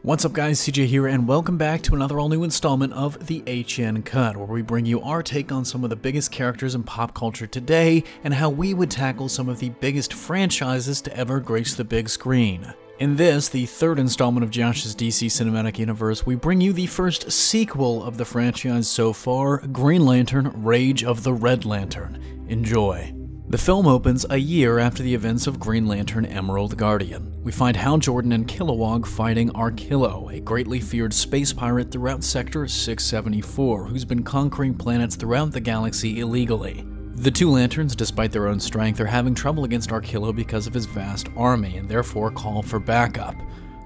What's up guys, CJ here, and welcome back to another all-new installment of the HN Cut, where we bring you our take on some of the biggest characters in pop culture today, and how we would tackle some of the biggest franchises to ever grace the big screen. In this, the third installment of Josh's DC Cinematic Universe, we bring you the first sequel of the franchise so far, Green Lantern: Rage of the Red Lantern. Enjoy. The film opens a year after the events of Green Lantern Emerald Guardian. We find Hal Jordan and Kilowog fighting Arkillo, a greatly feared space pirate throughout Sector 674, who's been conquering planets throughout the galaxy illegally. The two Lanterns, despite their own strength, are having trouble against Arkillo because of his vast army, and therefore call for backup.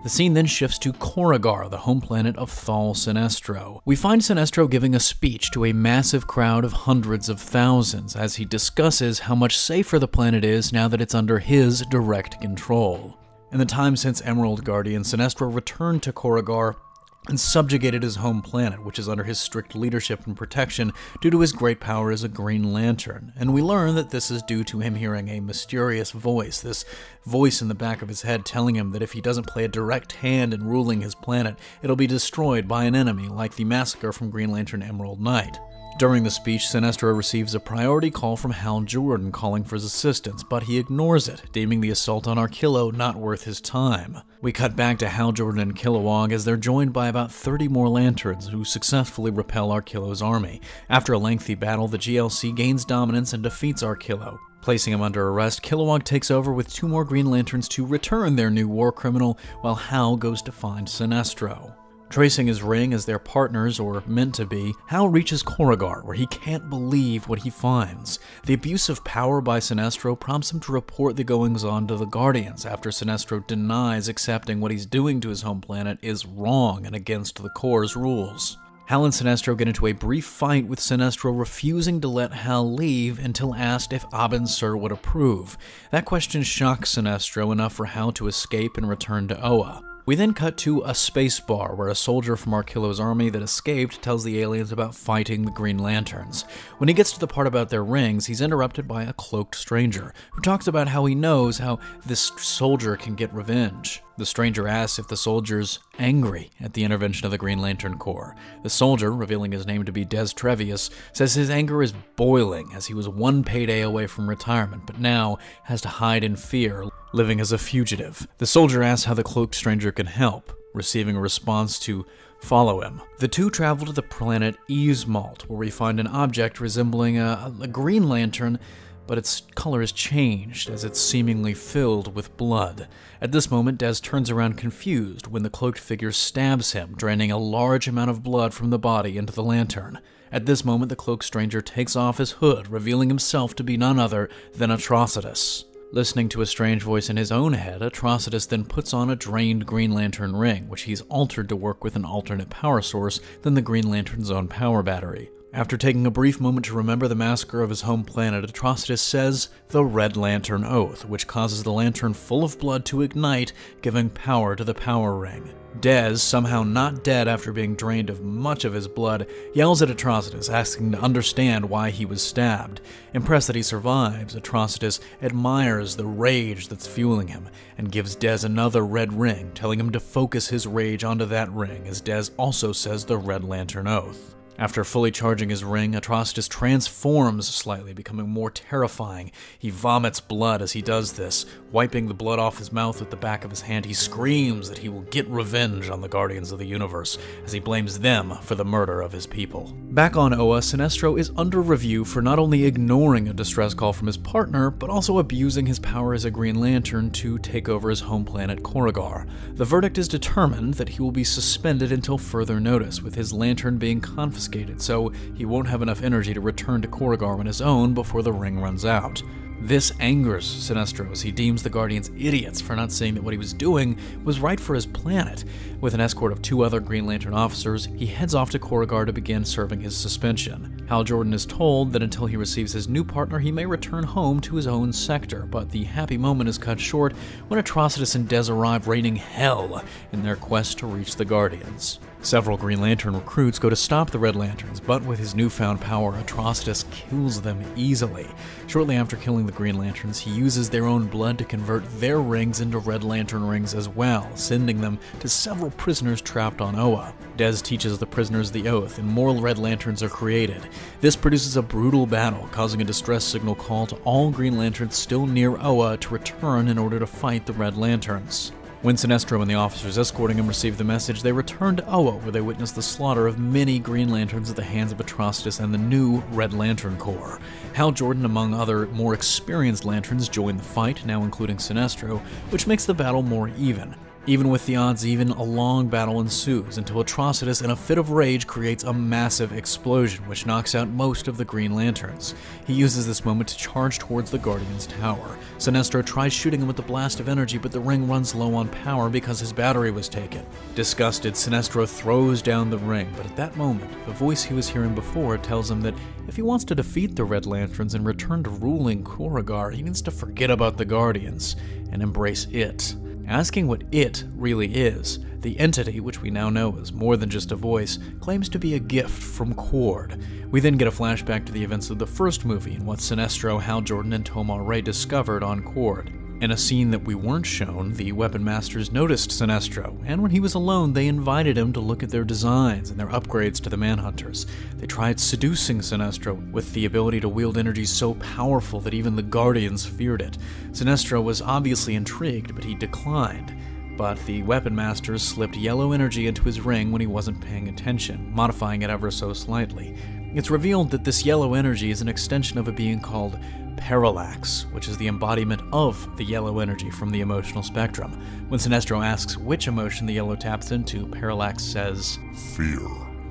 The scene then shifts to Corrigar, the home planet of Thal Sinestro. We find Sinestro giving a speech to a massive crowd of hundreds of thousands as he discusses how much safer the planet is now that it's under his direct control. In the time since Emerald Guardian, Sinestro returned to Corrigar and subjugated his home planet, which is under his strict leadership and protection due to his great power as a Green Lantern. And we learn that this is due to him hearing a mysterious voice, this voice in the back of his head telling him that if he doesn't play a direct hand in ruling his planet, it'll be destroyed by an enemy like the massacre from Green Lantern Emerald Knight. During the speech, Sinestro receives a priority call from Hal Jordan calling for his assistance, but he ignores it, deeming the assault on Arkillo not worth his time. We cut back to Hal Jordan and Kilowog as they're joined by about 30 more Lanterns who successfully repel Arkillo's army. After a lengthy battle, the GLC gains dominance and defeats Arkillo. Placing him under arrest, Kilowog takes over with 2 more Green Lanterns to return their new war criminal, while Hal goes to find Sinestro. Tracing his ring as their partners, or meant to be, Hal reaches Corrigar, where he can't believe what he finds. The abuse of power by Sinestro prompts him to report the goings-on to the Guardians, after Sinestro denies accepting what he's doing to his home planet is wrong and against the Corps' rules. Hal and Sinestro get into a brief fight, with Sinestro refusing to let Hal leave until asked if Abin Sur would approve. That question shocks Sinestro enough for Hal to escape and return to Oa. We then cut to a space bar where a soldier from Arkillo's army that escaped tells the aliens about fighting the Green Lanterns. When he gets to the part about their rings, he's interrupted by a cloaked stranger, who talks about how he knows how this soldier can get revenge. The stranger asks if the soldier's angry at the intervention of the Green Lantern Corps. The soldier, revealing his name to be Des Trevius, says his anger is boiling as he was one payday away from retirement, but now has to hide in fear, living as a fugitive. The soldier asks how the cloaked stranger can help, receiving a response to follow him. The two travel to the planet Easmalt, where we find an object resembling a Green Lantern, but its color has changed as it's seemingly filled with blood. At this moment, Des turns around confused when the cloaked figure stabs him, draining a large amount of blood from the body into the lantern. At this moment, the cloaked stranger takes off his hood, revealing himself to be none other than Atrocitus. Listening to a strange voice in his own head, Atrocitus then puts on a drained Green Lantern ring, which he's altered to work with an alternate power source than the Green Lantern's own power battery. After taking a brief moment to remember the massacre of his home planet, Atrocitus says the Red Lantern Oath, which causes the lantern full of blood to ignite, giving power to the power ring. Des, somehow not dead after being drained of much of his blood, yells at Atrocitus, asking to understand why he was stabbed. Impressed that he survives, Atrocitus admires the rage that's fueling him, and gives Des another red ring, telling him to focus his rage onto that ring, as Des also says the Red Lantern Oath. After fully charging his ring, Atrocitus transforms slightly, becoming more terrifying. He vomits blood as he does this. Wiping the blood off his mouth with the back of his hand, he screams that he will get revenge on the Guardians of the Universe, as he blames them for the murder of his people. Back on Oa, Sinestro is under review for not only ignoring a distress call from his partner, but also abusing his power as a Green Lantern to take over his home planet Corrigar. The verdict is determined that he will be suspended until further notice, with his lantern being confiscated, so he won't have enough energy to return to Corrigar on his own before the ring runs out. This angers Sinestro as he deems the Guardians idiots for not seeing that what he was doing was right for his planet. With an escort of 2 other Green Lantern officers, he heads off to Corrigar to begin serving his suspension. Hal Jordan is told that until he receives his new partner, he may return home to his own sector, but the happy moment is cut short when Atrocitus and Des arrive raining hell in their quest to reach the Guardians. Several Green Lantern recruits go to stop the Red Lanterns, but with his newfound power, Atrocitus kills them easily. Shortly after killing the Green Lanterns, he uses their own blood to convert their rings into Red Lantern rings as well, sending them to several prisoners trapped on Oa. Des teaches the prisoners the Oath, and more Red Lanterns are created. This produces a brutal battle, causing a distress signal call to all Green Lanterns still near Oa to return in order to fight the Red Lanterns. When Sinestro and the officers escorting him receive the message, they return to Oa, where they witness the slaughter of many Green Lanterns at the hands of Atrocitus and the new Red Lantern Corps. Hal Jordan, among other more experienced Lanterns, join the fight, now including Sinestro, which makes the battle more even. Even with the odds even, a long battle ensues until Atrocitus, in a fit of rage, creates a massive explosion which knocks out most of the Green Lanterns. He uses this moment to charge towards the Guardian's tower. Sinestro tries shooting him with the blast of energy, but the ring runs low on power because his battery was taken. Disgusted, Sinestro throws down the ring, but at that moment, the voice he was hearing before tells him that if he wants to defeat the Red Lanterns and return to ruling Korugar, he needs to forget about the Guardians and embrace it. Asking what it really is, the entity, which we now know is more than just a voice, claims to be a gift from Cord. We then get a flashback to the events of the first movie and what Sinestro, Hal Jordan, and Tomar Ray discovered on Cord. In a scene that we weren't shown, the Weapon Masters noticed Sinestro, and when he was alone, they invited him to look at their designs and their upgrades to the Manhunters. They tried seducing Sinestro with the ability to wield energy so powerful that even the Guardians feared it. Sinestro was obviously intrigued, but he declined. But the Weapon Masters slipped yellow energy into his ring when he wasn't paying attention, modifying it ever so slightly. It's revealed that this yellow energy is an extension of a being called Parallax, which is the embodiment of the yellow energy from the emotional spectrum. When Sinestro asks which emotion the yellow taps into, Parallax says, "Fear."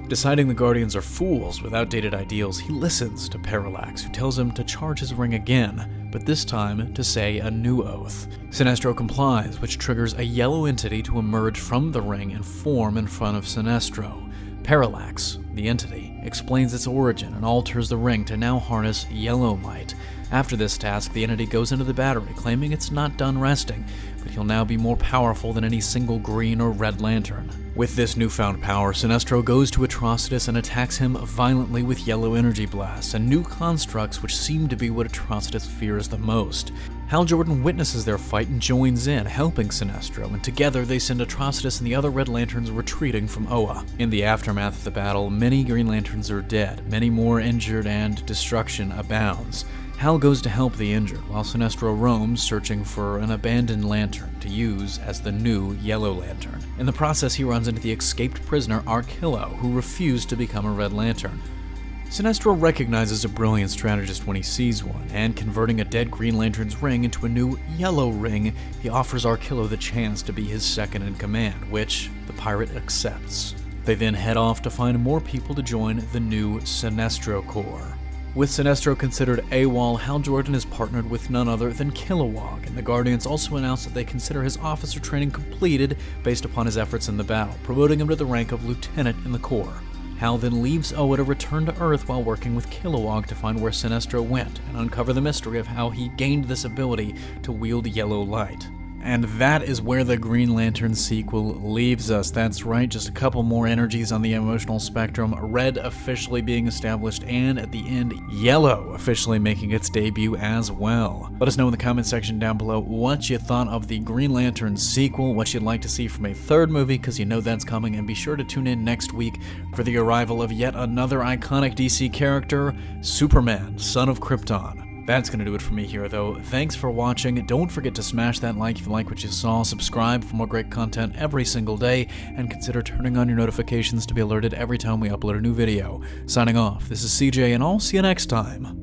Deciding the Guardians are fools with outdated ideals, he listens to Parallax, who tells him to charge his ring again, but this time to say a new oath. Sinestro complies, which triggers a yellow entity to emerge from the ring and form in front of Sinestro. Parallax, the entity, explains its origin and alters the ring to now harness yellow light. After this task, the entity goes into the battery, claiming it's not done resting, but he'll now be more powerful than any single Green or Red Lantern. With this newfound power, Sinestro goes to Atrocitus and attacks him violently with yellow energy blasts and new constructs which seem to be what Atrocitus fears the most. Hal Jordan witnesses their fight and joins in, helping Sinestro, and together they send Atrocitus and the other Red Lanterns retreating from Oa. In the aftermath of the battle, many Green Lanterns are dead, many more injured, and destruction abounds. Hal goes to help the injured, while Sinestro roams searching for an abandoned lantern to use as the new Yellow Lantern. In the process, he runs into the escaped prisoner Arkillo, who refused to become a Red Lantern. Sinestro recognizes a brilliant strategist when he sees one, and converting a dead Green Lantern's ring into a new yellow ring, he offers Arkillo the chance to be his second in command, which the pirate accepts. They then head off to find more people to join the new Sinestro Corps. With Sinestro considered AWOL, Hal Jordan is partnered with none other than Kilowog, and the Guardians also announced that they consider his officer training completed based upon his efforts in the battle, promoting him to the rank of lieutenant in the Corps. Hal then leaves Oa to return to Earth while working with Kilowog to find where Sinestro went and uncover the mystery of how he gained this ability to wield yellow light. And that is where the Green Lantern sequel leaves us. That's right, just a couple more energies on the emotional spectrum, red officially being established, and at the end, yellow officially making its debut as well. Let us know in the comment section down below what you thought of the Green Lantern sequel, what you'd like to see from a third movie, because you know that's coming, and be sure to tune in next week for the arrival of yet another iconic DC character, Superman, son of Krypton. That's going to do it for me here, though. Thanks for watching. Don't forget to smash that like if you like what you saw, subscribe for more great content every single day, and consider turning on your notifications to be alerted every time we upload a new video. Signing off, this is CJ, and I'll see you next time.